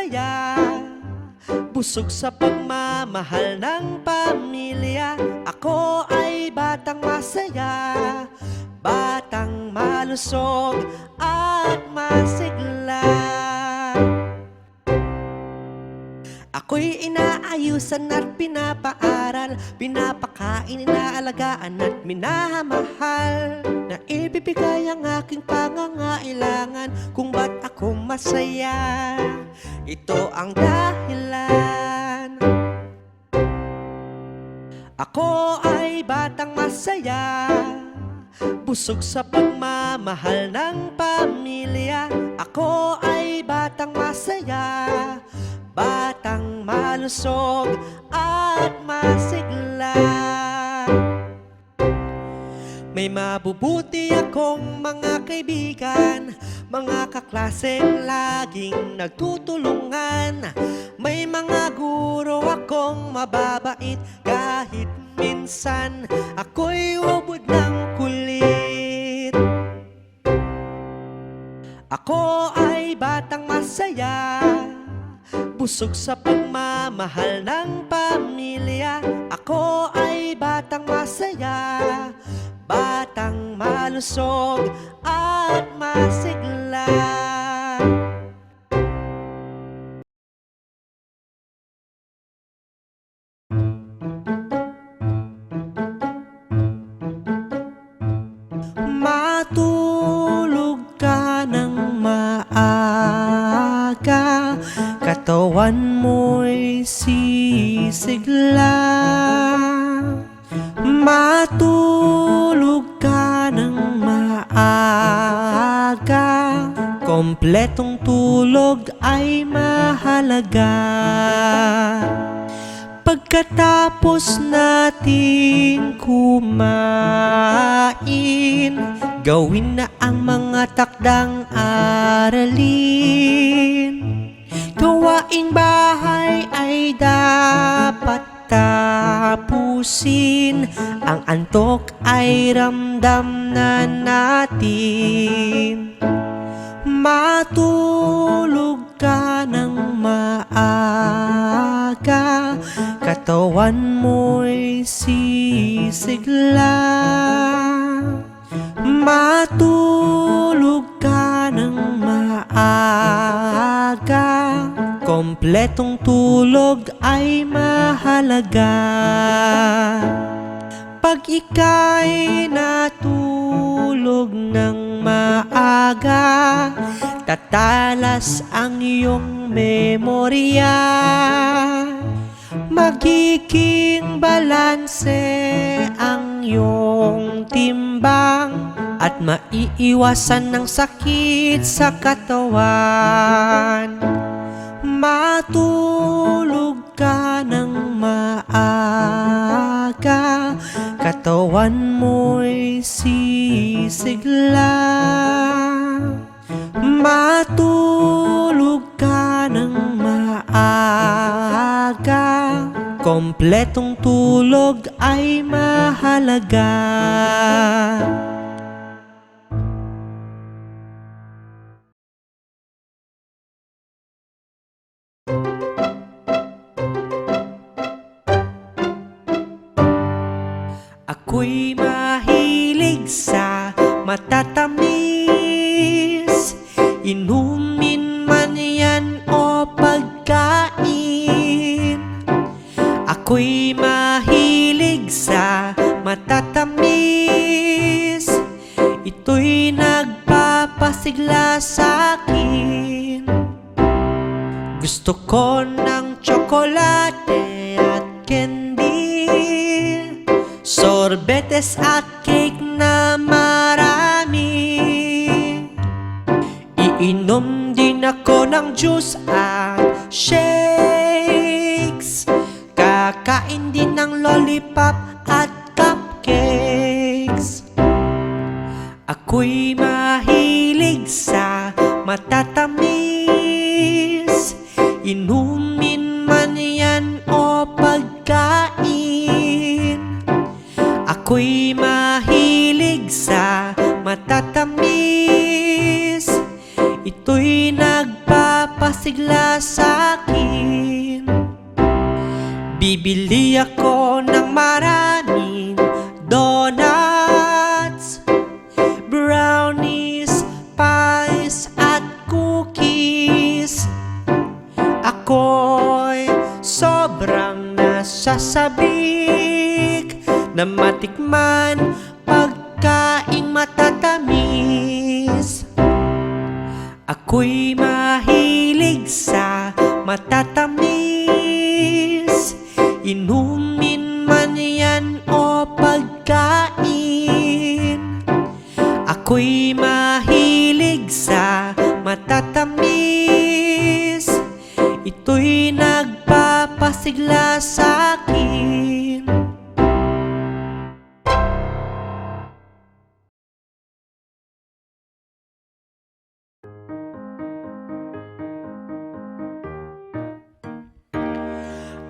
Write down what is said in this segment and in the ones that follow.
masaya, busog sa pagmamahal ng pamilya. Ako ay batang masaya, batang malusog at masigla. Ako'y inaayusan at pinapaaral, pinapakain, inaalagaan at minamahal. Naibibigay ang aking pangangailangan kung ba't ako masaya. Ito ang dahilan. Ako ay batang masaya, busog sa pagmamahal ng pamilya. Ako ay batang masaya, batang malusog at masigla. May mabubuti akong mga kaibigan, mga kaklaseng laging nagtutulungan. May mga guro akong mababait, kahit minsan ako'y ubod ng kulit. Ako ay batang masaya, busog sa pagmamahal ng pamilya. Ako ay batang masaya, batang malusog at masigla. Matulog ka ng maaga, katawan mo'y sisigla. Matulog ka ng maaga, kompletong tulog ay mahalaga. Pagkatapos nating kumain, gawin na ang mga takdang aralin. Gawaing bahay ay dapat tapusin, ang antok ay ramdam na natin. Matulog ka ng maaga, katawan mo'y sisigla. Matulog ka ng maaga, kompletong tulog ay mahalaga. Pag ika'y natulog ng maaga, tatalas ang iyong memorya. Magiging balanse ang iyong timbang at maiiwasan ng sakit sa katawan. Matulog ka ng maaga, katawan mo'y sisigla. Matulog ka ng maaga, kompletong tulog ay mahalaga. Ako'y mahilig sa matatamis, inumin man yan o pagkain. Ako'y mahilig sa matatamis, ito'y nagpapasigla sa'kin. Gusto ko ng tsokolate at candy, sorbetes at cake na marami. Iinom din ako ng juice at shakes, kakain din ng lollipop at cupcakes. Ako'y mahilig sa matatamis, inumin man yan o pagkain. Ako'y mahilig sa matatamis, ito'y nagpapasigla nagpapasigla sa'kin. Bibili ako ng maraming donuts, brownies, pies at cookies. Ako'y sobrang nasasabik na matikman pagkaing matatamis. Ako'y mahilig sa matatamis, inumin man yan o pagkain. Ako'y mahilig sa matatamis, ito'y nagpapasigla sa'kin.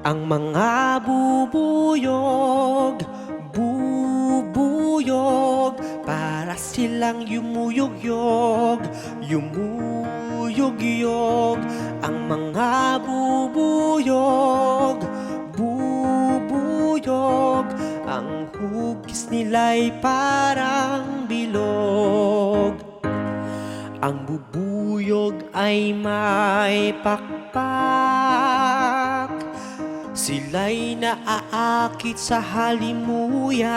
Ang mga bubuyog, bubuyog, para silang yumuyog-yog, yumuyog-yog. Ang mga bubuyog, bubuyog, ang hugis nila'y parang bilog. Ang bubuyog ay may pakpak, sila'y naaakit sa halimuyak.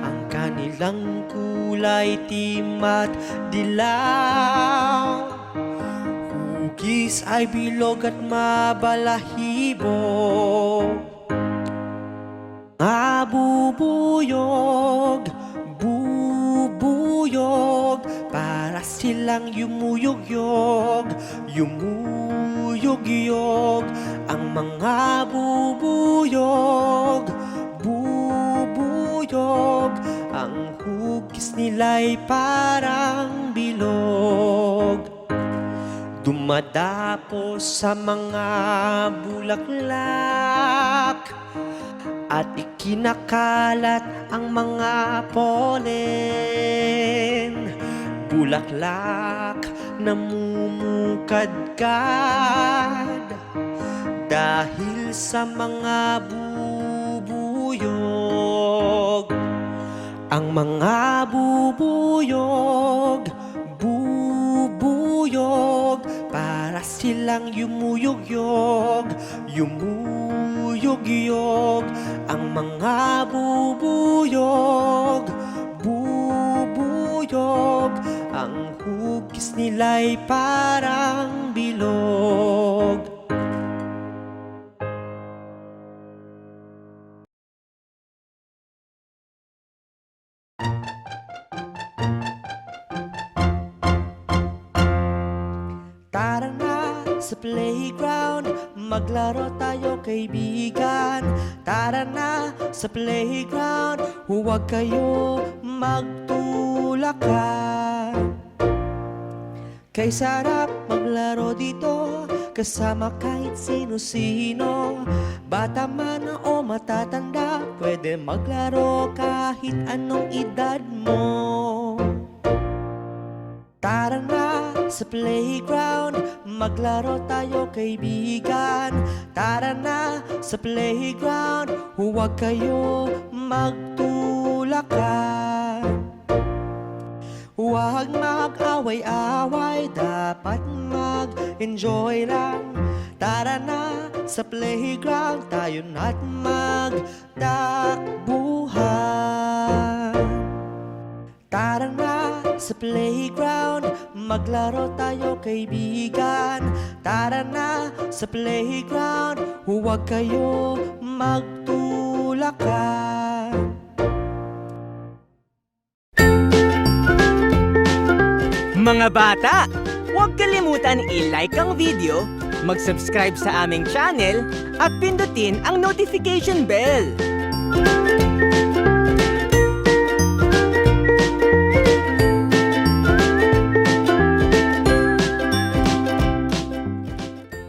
Ang kanilang kulay itim at dilaw, hugis ay bilog at mabalahibo. Bubuyog, bubuyog, para silang yumuyog-yog, yumuyog-yog. Ang mga bubuyog, bubuyog, ang hugis nila'y parang bilog. Dumadapos sa mga bulaklak at ikinakalat ang mga pollen. Bulaklak namumukadkad dahil sa mga bubuyog. Ang mga bubuyog, bubuyog, para silang yumuyog-yog, yumuyog-yog. Ang mga bubuyog, bubuyog, ang hugis nila'y parang bilog. Tara na sa playground, maglaro tayo kaibigan. Tara na sa playground, huwag kayo magtulakan. Kay sarap maglaro dito, kasama kahit sino-sino. Bata man o matatanda, pwede maglaro kahit anong edad mo. Tara na sa playground, maglaro tayo kaibigan. Tara na sa playground, huwag kayo magtulakan. Huwag mag-away-away, dapat mag-enjoy lang. Tara na sa playground, tayo na't magtakbuhan. Tara na sa playground, maglaro tayo kaibigan. Tara na sa playground, huwag kayo magtulakan. Mga bata, huwag kalimutan i-like ang video, mag-subscribe sa aming channel, at pindutin ang notification bell.